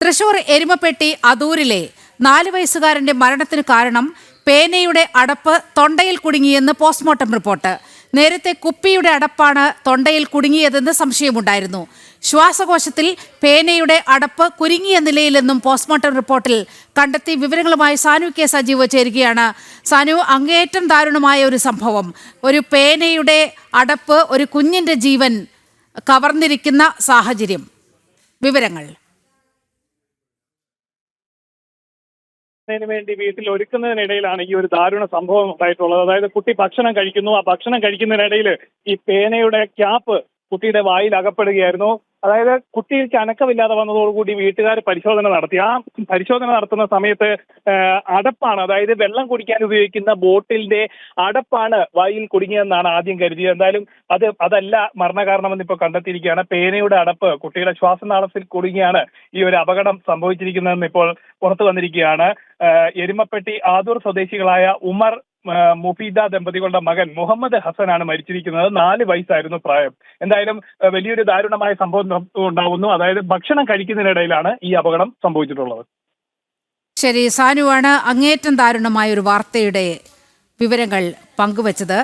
തൃശൂർ എരുമപ്പെട്ടി അദൂരിലെ 4 വയസ്സുകാരന്റെ മരണത്തിന് കാരണം പേനയുടെ അടപ്പ് തൊണ്ടയിൽ കുടുങ്ങിയെന്ന് പോസ്റ്റ്മോർട്ടം റിപ്പോർട്ട്. നേരത്തെ കുപ്പിയുടെ അടപ്പാണ് തൊണ്ടയിൽ കുടുങ്ങിയതെന്ന് സംശയമുണ്ടായിരുന്നു. ശ്വാസകോശത്തിൽ പേനയുടെ അടപ്പ് കുരുങ്ങിയ നിലയിലെന്നും പോസ്റ്റ്മോർട്ടം റിപ്പോർട്ടിൽ കണ്ടെത്തി. വിവരങ്ങളുമായി സാനു കെ സജീവ് ചേരുകയാണ്. സാനു, അങ്ങേയറ്റം ദാരുണമായ ഒരു സംഭവം. ഒരു പേനയുടെ അടപ്പ് ഒരു കുഞ്ഞിന്റെ ജീവൻ കവർന്നിരിക്കുന്ന സാഹചര്യം. വിവരങ്ങൾ വേണ്ടി വീട്ടിൽ ഒരുക്കുന്നതിനിടയിലാണ് ഈ ഒരു ദാരുണ സംഭവം ഉണ്ടായിട്ടുള്ളത്. അതായത് കുട്ടി ഭക്ഷണം കഴിക്കുന്നു. ആ ഭക്ഷണം കഴിക്കുന്നതിനിടയിൽ ഈ പേനയുടെ ക്യാപ്പ് കുട്ടിയുടെ വായിൽ അകപ്പെടുകയായിരുന്നു. അതായത് കുട്ടിക്ക് അനക്കമില്ലാതെ വന്നതോടുകൂടി വീട്ടുകാർ പരിശോധന നടത്തി. ആ പരിശോധന നടത്തുന്ന സമയത്ത് അടപ്പാണ്, അതായത് വെള്ളം കുടിക്കാൻ ഉപയോഗിക്കുന്ന ബോട്ടിലിന്റെ അടപ്പാണ് വായിൽ കുടുങ്ങിയെന്നാണ് ആദ്യം കരുതിയത്. എന്തായാലും അതല്ല മരണകാരണമെന്ന് ഇപ്പോൾ കണ്ടെത്തിയിരിക്കുകയാണ്. പേനയുടെ അടപ്പ് കുട്ടിയുടെ ശ്വാസനാളത്തിൽ കുടുങ്ങിയാണ് ഈ ഒരു അപകടം സംഭവിച്ചിരിക്കുന്നതെന്ന് ഇപ്പോൾ പുറത്തു വന്നിരിക്കുകയാണ്. എരുമപ്പെട്ടി ആദൂർ സ്വദേശികളായ ഉമർ മുഫീദ ദമ്പതികളുടെ മകൻ മുഹമ്മദ് ഹസനാണ് മരിച്ചിരിക്കുന്നത്. 4 വയസ്സായിരുന്നു പ്രായം. എന്തായാലും വലിയൊരു ദാരുണമായ സംഭവം ഉണ്ടാകുന്നു. അതായത് ഭക്ഷണം കഴിക്കുന്നതിനിടയിലാണ് ഈ അപകടം സംഭവിച്ചിട്ടുള്ളത്. ശരി, സാനുവാണ് അങ്ങേയറ്റം ദാരുണമായ ഒരു വാർത്തയുടെ വിവരങ്ങൾ പങ്കുവച്ചത്.